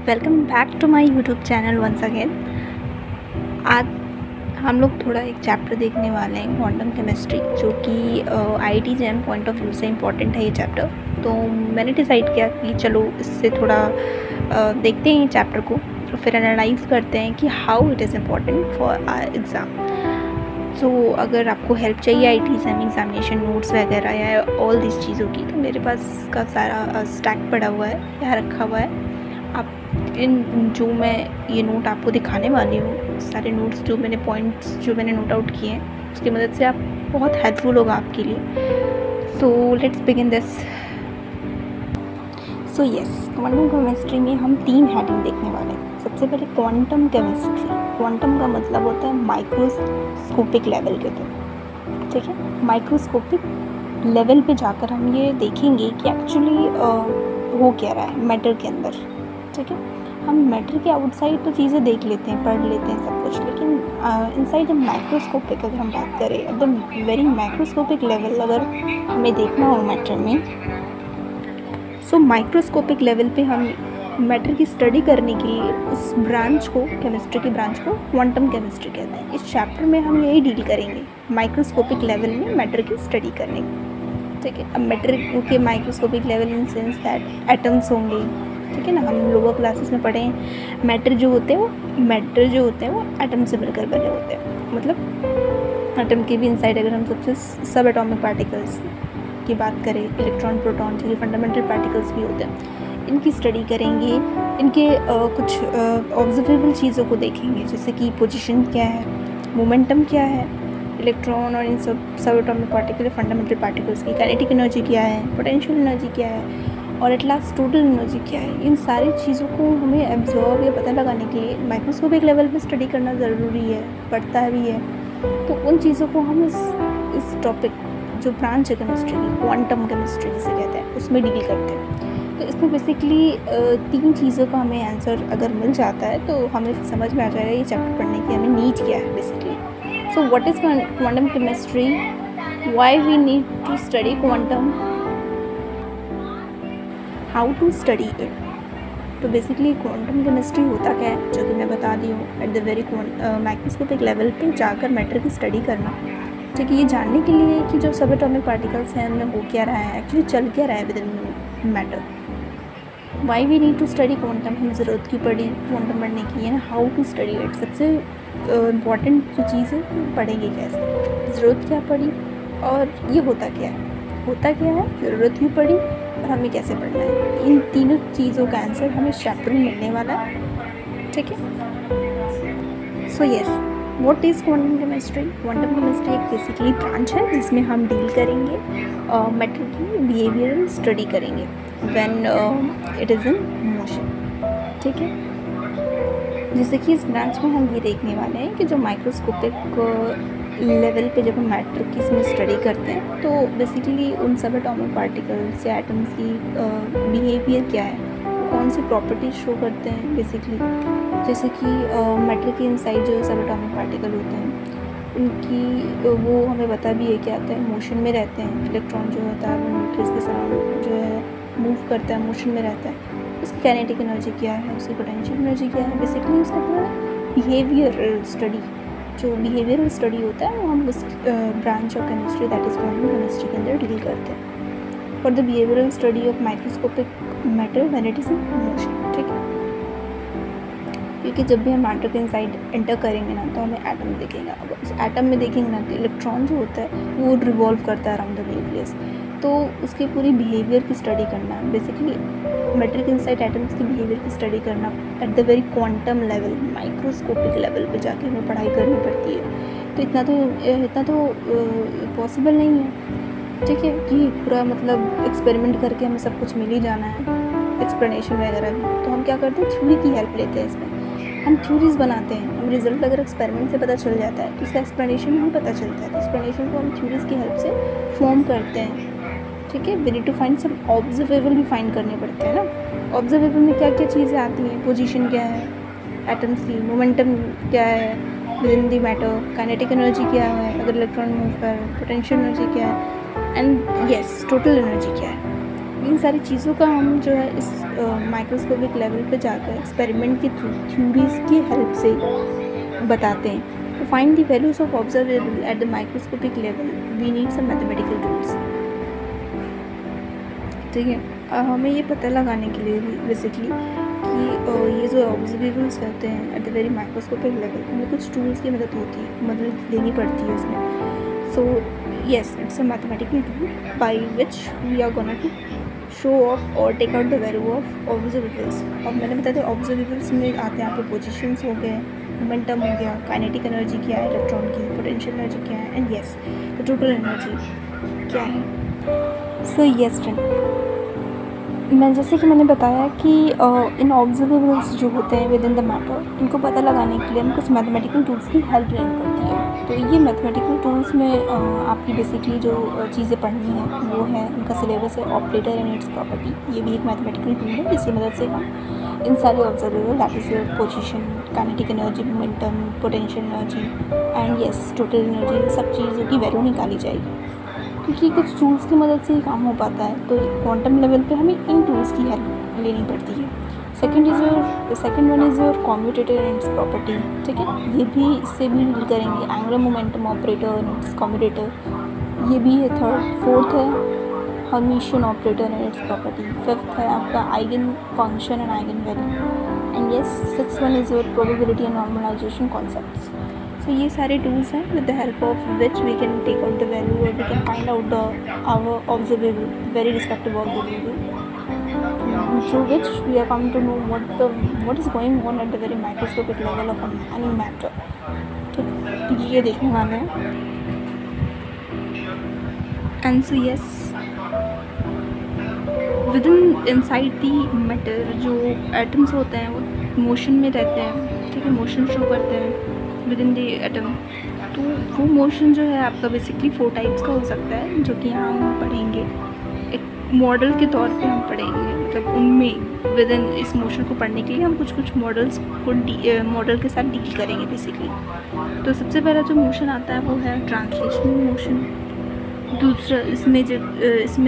Welcome back to my YouTube channel once again. आज हम लोग थोड़ा एक चैप्टर देखने वाले हैं, क्वांटम केमिस्ट्री, जो कि IIT jam point of view से इम्पॉर्टेंट है ये चैप्टर। तो मैंने डिसाइड किया कि चलो इससे थोड़ा देखते हैं चैप्टर को, तो फिर एनालाइज करते हैं कि how it is important for our exam. So अगर आपको हेल्प चाहिए आईआईटी जैम एग्जामिनेशन नोट्स वगैरह या ऑल दिस चीज़ों की, तो मेरे पास का सारा स्टैक पड़ा हुआ है, यहाँ रखा हुआ है। आप जो मैं ये नोट आपको दिखाने वाली हूँ, सारे नोट्स जो मैंने पॉइंट्स जो मैंने नोट आउट किए हैं, उसकी मदद से आप बहुत हेल्पफुल होगा आपके लिए। So let's begin this. So yes, quantum chemistry में हम 3 हेडिंग देखने वाले हैं। सबसे पहले क्वांटम केमिस्ट्री। क्वांटम का मतलब होता है माइक्रोस्कोपिक लेवल के ऊपर, ठीक है। माइक्रोस्कोपिक लेवल पे जाकर हम ये देखेंगे कि एक्चुअली हो क्या रहा है मैटर के अंदर, ठीक है। हम मैटर के आउटसाइड तो चीज़ें देख लेते हैं, पढ़ लेते हैं सब कुछ, लेकिन इनसाइड द माइक्रोस्कोपिक अगर हम बात करें, एकदम वेरी माइक्रोस्कोपिक लेवल अगर हमें देखना हो मैटर में, सो माइक्रोस्कोपिक लेवल पे हम मैटर की स्टडी करने के लिए उस ब्रांच को, केमिस्ट्री की ब्रांच को क्वांटम केमिस्ट्री कहते हैं। इस चैप्टर में हम यही डील करेंगे, माइक्रोस्कोपिक लेवल में मैटर की स्टडी करने की, ठीक है। अब मैटर के microscopic level in sense that atoms होंगे, ठीक है ना। हम लोअर क्लासेस में पढ़े हैं, मैटर जो होते हैं वो एटम से मिलकर बने होते हैं। मतलब एटम के भी इनसाइड अगर हम सबसे सब एटॉमिक पार्टिकल्स की बात करें, इलेक्ट्रॉन, प्रोटॉन, जो फंडामेंटल पार्टिकल्स भी होते हैं, इनकी स्टडी करेंगे। इनके कुछ ऑब्जर्वेबल चीज़ों को देखेंगे, जैसे कि पोजीशन क्या है, मोमेंटम क्या है, इलेक्ट्रॉन और इन सब एटॉमिक पार्टिकल, फंडामेंटल पार्टिकल्स की काइनेटिक एनर्जी क्या है, पोटेंशियल एनर्जी क्या है, और एट लास्ट टोटल एनर्जी क्या है। इन सारी चीज़ों को हमें एब्जॉर्व या पता लगाने के लिए माइक्रोस्कोपिक लेवल पे स्टडी करना ज़रूरी है, पड़ता भी है। तो उन चीज़ों को हम इस टॉपिक जो ब्रांच है केमिस्ट्री की, क्वांटम केमिस्ट्री जिसे कहते हैं, उसमें डील करते हैं। तो इसमें बेसिकली 3 चीज़ों का हमें आंसर अगर मिल जाता है तो हमें समझ में आ जाएगा ये चैप्टर पढ़ने की हमें नीड क्या है basically. So what is quantum chemistry, why we need to study quantum, how to study it. तो बेसिकली क्वांटम केमिस्ट्री होता क्या है, जो कि मैं बता दी हूँ, at the very microscopic level पे जाकर मैटर की स्टडी करना, ठीक है। ये जानने के लिए कि जो सब एटॉमिक पार्टिकल्स हैं उनमें हो क्या रहा है, एक्चुअली चल क्या रहा है within matter. Why we need to study quantum, हमें ज़रूरत क्यों पड़ी क्वांटम पढ़ने की है ना, हाउ टू स्टडी इट। सबसे इम्पॉर्टेंट जो चीज़ है, पढ़ेंगे कैसे, ज़रूरत क्या पड़ी, और ये होता क्या है, ज़रूरत क्यों पड़ी, और हमें कैसे पढ़ना है। इन तीनों चीज़ों का आंसर हमें चैप्टर में मिलने वाला है, ठीक है। So yes, what is quantum chemistry. Quantum chemistry एक बेसिकली ब्रांच है जिसमें हम डील करेंगे मैटर की बिहेवियरल स्टडी करेंगे when it is in motion, ठीक है। जैसे कि इस ब्रांच में हम ये देखने वाले हैं कि जो माइक्रोस्कोपिक लेवल पे जब हम मैटर की इसमें स्टडी करते हैं, तो बेसिकली उन सब एटॉमिक पार्टिकल्स या एटम्स की बिहेवियर क्या है, कौन सी प्रॉपर्टीज शो करते हैं बेसिकली। जैसे कि मैटर के इनसाइड जो सब एटॉमिक पार्टिकल होते हैं, उनकी वो हमें बता भी है क्या आता है, मोशन में रहते हैं। इलेक्ट्रॉन जो होता है वो न्यूक्लियस के सराउंड जो है मूव करता है, मोशन में रहता है। उसकी काइनेटिक एनर्जी क्या है, उसकी पोटेंशियल एनर्जी क्या है, बेसिकली उसका पूरा बिहेवियर स्टडी, जो बिहेवियरल स्टडी होता है वो हम उस branch of chemistry that is quantum chemistry के अंदर डील करते हैं। For the behavioural study of microscopic matter when it is in motion, ठीक है। क्योंकि जब भी हम मैटर के इनसाइड एंटर करेंगे ना, तो हमें एटम दिखेगा। अब उस एटम में देखेंगे ना, तो इलेक्ट्रॉन जो होता है वो रिवॉल्व करता है अराउंड द न्यूक्लियस। तो उसके पूरी बिहेवियर की स्टडी करना, बेसिकली मैटर के इनसाइड एटम्स की बिहेवियर की स्टडी करना eight the very quantum level, microscopic level पे जाके हमें पढ़ाई करनी पड़ती है। तो इतना तो पॉसिबल नहीं है, ठीक है, कि पूरा मतलब एक्सपेरिमेंट करके हमें सब कुछ मिल ही जाना है, एक्सप्लेनेशन वगैरह भी। तो हम क्या करते हैं, थ्योरी की हेल्प लेते हैं। इसमें हम थ्योरीज बनाते हैं। हम रिजल्ट अगर एक्सपेरिमेंट से पता चल जाता है तो इसका एक्सप्लेनेशन नहीं पता चलता है, तो एक्सप्लेनेशन को हम थ्योरीज की हेल्प से फॉर्म करते हैं, ठीक है। We need to find some observable भी फाइंड करने पड़ते हैं ना। ऑब्जर्वेबल में क्या क्या चीज़ें आती हैं, पोजीशन क्या है एटम्स की, मोमेंटम क्या है with in the matter, kinetic energy क्या है अगर इलेक्ट्रॉन मूव कर, पोटेंशियल एनर्जी क्या है, एंड यस टोटल एनर्जी क्या है। इन सारी चीज़ों का हम जो है इस माइक्रोस्कोपिक लेवल पे जाकर एक्सपेरिमेंट की थ्योरीज की हेल्प से बताते हैं। To find the values of observable at the microscopic level we need some mathematical tools. ठीक है, हमें ये पता लगाने के लिए बेसिकली कि ये जो ऑब्जर्वेबल्स रहते हैं eight the very microscopic level, हमें कुछ टूल्स की मदद लेनी पड़ती है उसमें। सो yes, it's a mathematical tool by which we are gonna to show off or take out the value of observables। अब मैंने बताया था ऑब्जर्वेबल्स में आते हैं आपके पोजीशंस हो गए, मोमेंटम हो गया, काइनेटिक एनर्जी क्या है इलेक्ट्रॉन की, पोटेंशियल एनर्जी क्या है, and yes the total energy क्या है। सो यस फ्रेंड, मैं जैसे कि मैंने बताया कि इन ऑब्जर्वेबल्स जो होते हैं विद इन द मैटर, इनको पता लगाने के लिए हमें कुछ मैथमेटिकल टूल्स की हेल्प लेनी पड़ती है। तो ये मैथमेटिकल टूल्स में आपकी बेसिकली जो चीज़ें पढ़नी है वो है, उनका सिलेबस है ऑपरेटर एंड इट्स प्रॉपर्टी। ये भी एक मैथमेटिकल टूल है जिसकी मदद से हम इन सारे observable that is position, kinetic energy, momentum, potential energy and yes total energy, सब चीज़ों की वैल्यू निकाली जाएगी। क्योंकि कुछ टूल्स की मदद से ही काम हो पाता है, तो क्वांटम लेवल पे हमें इन टूल्स की हेल्प लेनी पड़ती है। Second one is your commutator and its property. ठीक है, ये भी इससे भी डील करेंगे, angular momentum operator and its commutator, ये भी है थर्ड। फोर्थ है hermitian operator and its property. Fifth है आपका eigen function and eigen value and yes sixth one is your probability and normalization concepts. तो ये सारे टूल्स हैं with the help of which we can take out the value और we can find out our observable very respective observable through which we are coming to know what is going on at the very microscopic level of any matter। ठीक, ये देखने वाले हैं। And so yes with inside the matter जो atoms होते हैं वो motion में रहते हैं। ठीक है, मोशन शो करते हैं विद इन दी एटम। तो वो मोशन जो है आपका बेसिकली 4 टाइप्स का हो सकता है, जो कि यहाँ हम पढ़ेंगे एक मॉडल के तौर पे हम पढ़ेंगे। मतलब उनमें विद इन इस मोशन को पढ़ने के लिए हम कुछ मॉडल्स को मॉडल के साथ डील करेंगे बेसिकली। तो सबसे पहला जो मोशन आता है वो है ट्रांसलेशनल मोशन। दूसरा इसमें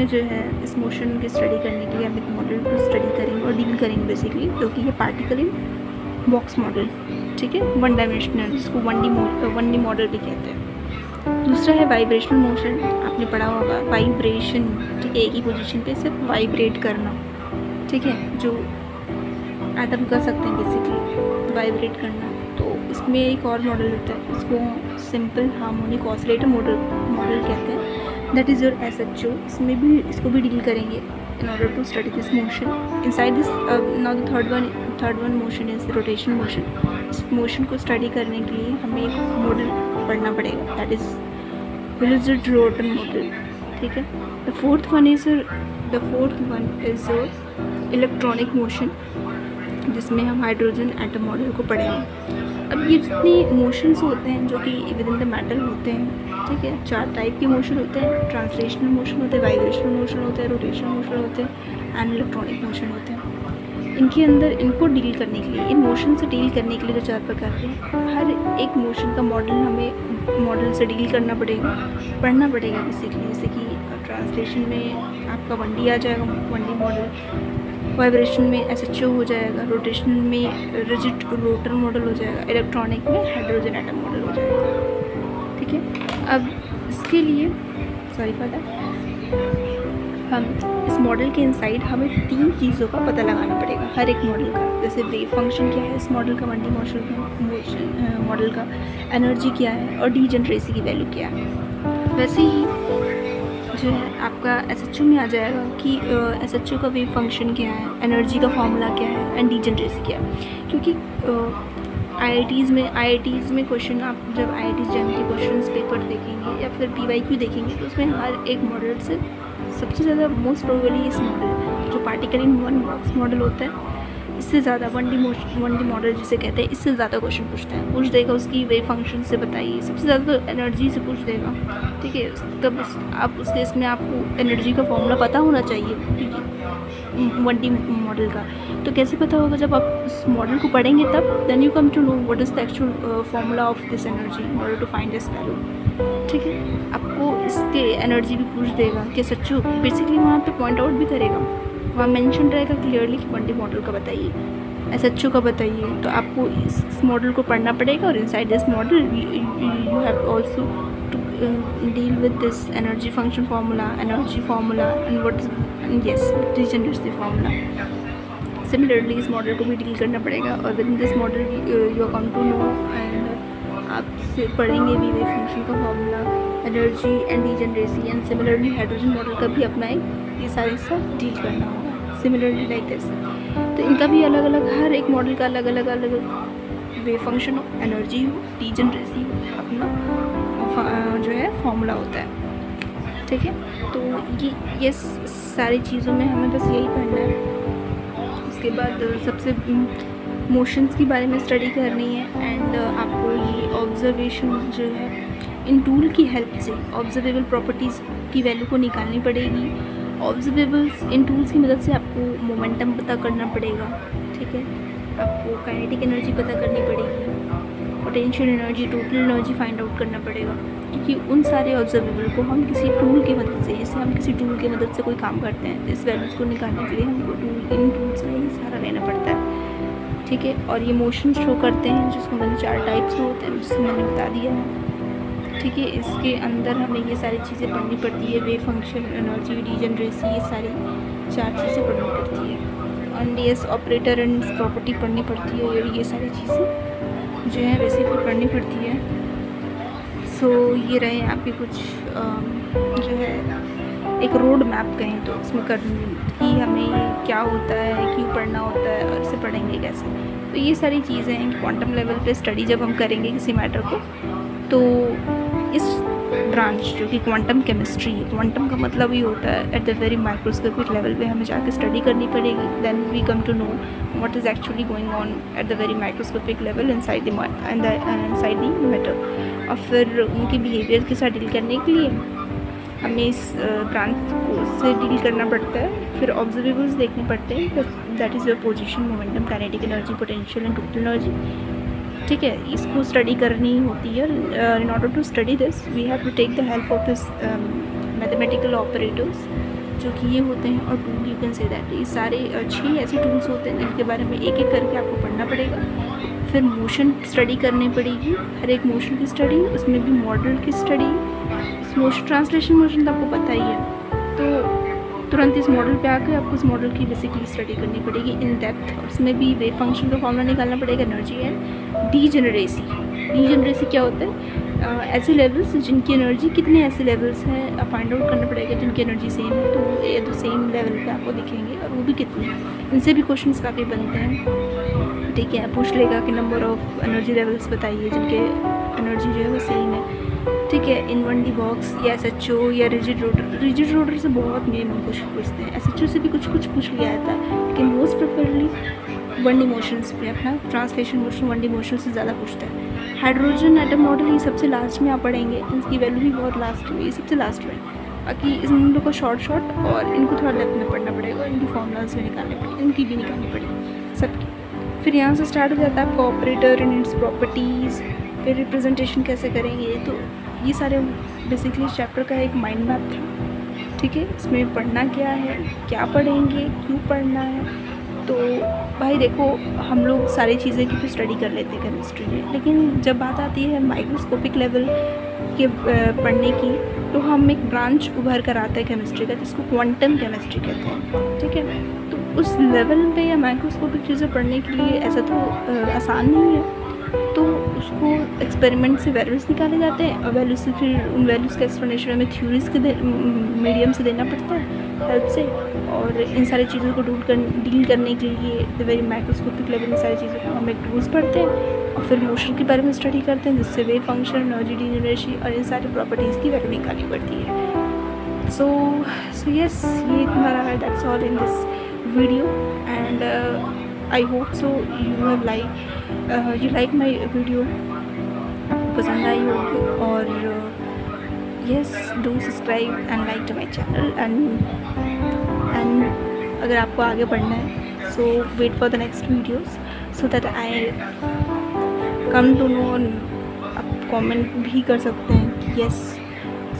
जो है इस मोशन की स्टडी करने के लिए हम एक मॉडल को स्टडी करेंगे और डील करेंगे बेसिकली, जो कि ये पार्टिकल इन बॉक्स मॉडल। ठीक है, 1 डायमेंशनल, जिसको 1D मॉडल भी कहते हैं। दूसरा है वाइब्रेशनल मोशन, आपने पढ़ा होगा वाइब्रेशन। ठीक है, एक ही पोजीशन पे सिर्फ वाइब्रेट करना। ठीक है, जो एटम कर सकते हैं बेसिकली वाइब्रेट करना। तो इसमें एक और मॉडल होता है, इसको सिंपल हार्मोनिक ऑसिलेटर मॉडल कहते हैं, दैट इज़ योर SHO। इसको भी डील करेंगे in order to study this motion inside this। now the third one motion is rotation motion। इस मोशन को स्टडी करने के लिए हमें एक मॉडल पढ़ना पड़ेगा, that is rigid rotten model. ठीक है, the fourth one is electronic motion, जिसमें हम हाइड्रोजन एटम मॉडल को पढ़ेंगे। अब ये जितने मोशंस होते हैं जो कि विद इन द मैटर होते हैं, ठीक है, 4 टाइप के मोशन होते हैं। ट्रांसलेशनल मोशन होते हैं, वाइब्रेशनल मोशन होते हैं, रोटेशनल मोशन होते हैं एंड इलेक्ट्रॉनिक मोशन होते हैं। इनके अंदर इनको डील करने के लिए, इन मोशन से डील करने के लिए जो 4 प्रकार के हैं, हर एक मोशन का मॉडल से डील करना पड़ेगा, पढ़ना पड़ेगा बेसिकली। जैसे कि ट्रांसलेशन में आपका 1D आ जाएगा, 1D मॉडल। वाइब्रेशन में SHO हो जाएगा, रोटेशन में रिजिड रोटर मॉडल हो जाएगा, इलेक्ट्रॉनिक में हाइड्रोजन एटम मॉडल हो जाएगा। ठीक है, अब इसके लिए हम इस मॉडल के इनसाइड हमें 3 चीज़ों का पता लगाना पड़ेगा हर एक मॉडल का। जैसे वेव फंक्शन क्या है इस मॉडल का, 1D मॉडल का, एनर्जी क्या है और डीजेनरेसी की वैल्यू क्या है। वैसे ही जो है आपका SHO में आ जाएगा कि SHO का वेव फंक्शन क्या है, एनर्जी का फॉर्मूला क्या है एंड डीजेनरेसी क्या है। क्योंकि IITs में क्वेश्चन, आप जब IITs जैम के क्वेश्चंस पेपर देखेंगे या फिर PYQ देखेंगे, तो उसमें हर एक मॉडल से सबसे ज़्यादा मोस्ट प्रोबेबली इस मॉडल जो पार्टिकल इन 1 बॉक्स मॉडल होता है, इससे ज़्यादा 1D मॉडल जिसे कहते हैं, इससे ज़्यादा क्वेश्चन पूछ देगा। उसकी वेव फंक्शन से बताइए, सबसे ज़्यादा तो एनर्जी से पूछ देगा। ठीक है, तब आप उस केस में आपको एनर्जी का फॉर्मूला पता होना चाहिए 1D मॉडल का। तो कैसे पता होगा, जब आप उस मॉडल को पढ़ेंगे तब then you come to know what is the actual formula of this energy in order to find this value. ठीक है। आपको इसके एनर्जी भी पूछ देगा कि सच्चू, बेसिकली वहाँ पे पॉइंट आउट भी करेगा, वहाँ मेंशन रहेगा क्लियरली कि क्वांटम मॉडल का बताइए, एस एच ओ का बताइए। तो आपको इस मॉडल को पढ़ना पड़ेगा और inside this model you have also to deal with this energy function formula, energy formula and what is yes degeneracy formula. Similarly इस मॉडल को भी डील करना पड़ेगा और with in this model you are come to know and आप पढ़ेंगे भी wave function का formula, energy and degeneracy and similarly hydrogen model का भी अपना ये सारे सब डील करना होगा सिमिलरली लाइक दिस। तो इनका भी अलग अलग, हर एक मॉडल का अलग अलग वेव फंक्शन हो, एनर्जी हो, रीजनरेसी हो, अपना जो है फॉर्मूला होता है। ठीक है, तो ये सारी चीज़ों में हमें बस यही पढ़ना है। उसके बाद सबसे मोशंस के बारे में स्टडी करनी है एंड आपको ये ऑब्जर्वेशन जो है इन टूल की हेल्प से ऑब्जर्वेबल प्रॉपर्टीज़ की वैल्यू को निकालनी पड़ेगी। ऑब्जर्वेबल्स इन टूल्स की मदद से आपको मोमेंटम पता करना पड़ेगा। ठीक है, आपको काइनेटिक एनर्जी पता करनी पड़ेगी, potential energy, total energy find out करना पड़ेगा, क्योंकि उन सारे ऑब्जर्वेबल को हम किसी टूल की मदद से, जैसे हम किसी टूल की मदद से कोई काम करते हैं तो इस वैल्यूज़ को निकालने के लिए हमको इन टूल्स का ही सहारा लेना पड़ता है। ठीक है, और ये मोशन शो करते हैं जिसको मैंने 4 टाइप्स में होते हैं जिसको मैंने बता दिया है। ठीक है, इसके अंदर हमें ये सारी चीज़ें पढ़नी पड़ती है, वेव फंक्शन, एनर्जी, रीजनरेसी, ये सारी 4 चीज़ें पढ़नी पड़ती है। And yes operator and property पढ़नी पड़ती है और ये सारी चीज़ें जो है बेसिकली पढ़नी पड़ती है। सो ये रहे आपके कुछ जो है एक रोड मैप कहें तो उसमें करनी कि हमें क्या होता है, क्यों पढ़ना होता है और इसे पढ़ेंगे कैसे। तो ये सारी चीज़ें हैं कि क्वांटम लेवल पे स्टडी जब हम करेंगे किसी मैटर को, तो इस ब्रांच जो कि क्वांटम केमिस्ट्री है, क्वांटम का मतलब ही होता है at the very microscopic level पे हमें जाकर स्टडी करनी पड़ेगी। Then we come to know what is actually going on at the very microscopic level inside the matter. और फिर उनके बिहेवियर के साथ डील करने के लिए हमें इस ब्रांच को से डील करना पड़ता है। फिर ऑब्जर्वेबल्स देखने पड़ते हैं, that is your position, momentum, kinetic energy, potential and total energy. ठीक है, इसको स्टडी करनी होती है। In order to study this we have to take the help of this mathematical operators जो कि ये होते हैं, और tool you can say that ये सारे 6 ऐसे टूल्स होते हैं जिनके बारे में एक एक करके आपको पढ़ना पड़ेगा। फिर मोशन स्टडी करनी पड़ेगी, हर एक मोशन की स्टडी, उसमें भी मॉडल की स्टडी। मोशन ट्रांसलेशन मोशन तो आपको पता ही है, तो तुरंत इस मॉडल पे आकर आपको इस मॉडल की बेसिकली स्टडी करनी पड़ेगी इन डेप्थ। और उसमें भी वेव फंक्शन का फॉर्मूला निकालना पड़ेगा, एनर्जी एंड डीजनरेसी। डीजनरेसी क्या होता है, ऐसे लेवल्स जिनकी एनर्जी, कितने ऐसे लेवल्स हैं फाइंड आउट करना पड़ेगा जिनकी एनर्जी सेम है, तो ये तो सेम लेवल पे आपको दिखेंगे और वो भी कितने। इनसे भी क्वेश्चंस काफ़ी बनते हैं। ठीक है, पूछ लेगा कि नंबर ऑफ एनर्जी लेवल्स बताइए जिनके एनर्जी जो है वो सेम है। ठीक है, इन 1D बॉक्स या SHO या रिजिड रोटर से बहुत मिनिमम क्वेश्चन पूछते हैं। SHO से भी कुछ पूछ लिया जाता है, लेकिन मोस्ट प्रेफरली 1D मोशंस पे अपना ट्रांसलेशन मोशन 1D मोशन से ज़्यादा पूछता है। हाइड्रोजन एटम मॉडल ये सबसे लास्ट में आप पढ़ेंगे, इसकी वैल्यू भी बहुत लास्ट में, ये सबसे लास्ट में। बाकी इन लोग को शॉर्ट और इनको थोड़ा डेप्थ में पढ़ना पड़ेगा, इनकी फॉर्मूलाज भी निकालने पड़ेंगे, इनकी भी निकालनी पड़ेगी सबकी। फिर यहाँ से स्टार्ट हो जाता है आपका ऑपरेटर एंड इट्स प्रॉपर्टीज़, फिर रिप्रेजेंटेशन कैसे करेंगे। तो ये सारे बेसिकली इस चैप्टर का एक माइंड मैप था। ठीक है, इसमें पढ़ना क्या है, क्या पढ़ेंगे, क्यों पढ़ना है। तो भाई देखो, हम लोग सारी चीज़ें की तो स्टडी कर लेते हैं केमिस्ट्री में, लेकिन जब बात आती है माइक्रोस्कोपिक लेवल के पढ़ने की, तो हम एक ब्रांच उभर कर आता है केमिस्ट्री का जिसको क्वांटम केमिस्ट्री कहते हैं। ठीक है, तो उस लेवल पे या माइक्रोस्कोपिक चीज़ें पढ़ने के लिए ऐसा तो आसान नहीं है, तो उसको एक्सपेरिमेंट से वैल्यूज़ निकाले जाते हैं और वैल्यूज़ से फिर उन वैल्यूज़ का एक्सप्लेनेशन हमें थ्योरीज़ के मीडियम से देना पड़ता है हेल्प से। और इन सारी चीज़ों को डील करने के लिए द वेरी माइक्रोस्कोपिक लेवल, इन सारी चीज़ों को हम एक टूल्स पढ़ते हैं और फिर मोशन के बारे में स्टडी करते हैं, जिससे वेव फंक्शन, एनर्जी, डीजनरेसी और इन सारी प्रॉपर्टीज़ की वैल्यू निकालनी पड़ती है। सो यस, ये तुम्हारा है, that's all in this video and I hope so you have like my video, आपको पसंद आई होगी। और yes, do subscribe and like to my channel and अगर आपको आगे बढ़ना है so wait for the next videos so that I come to know. आप कमेंट भी कर सकते हैं कि yes,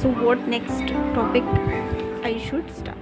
so what next topic I should start?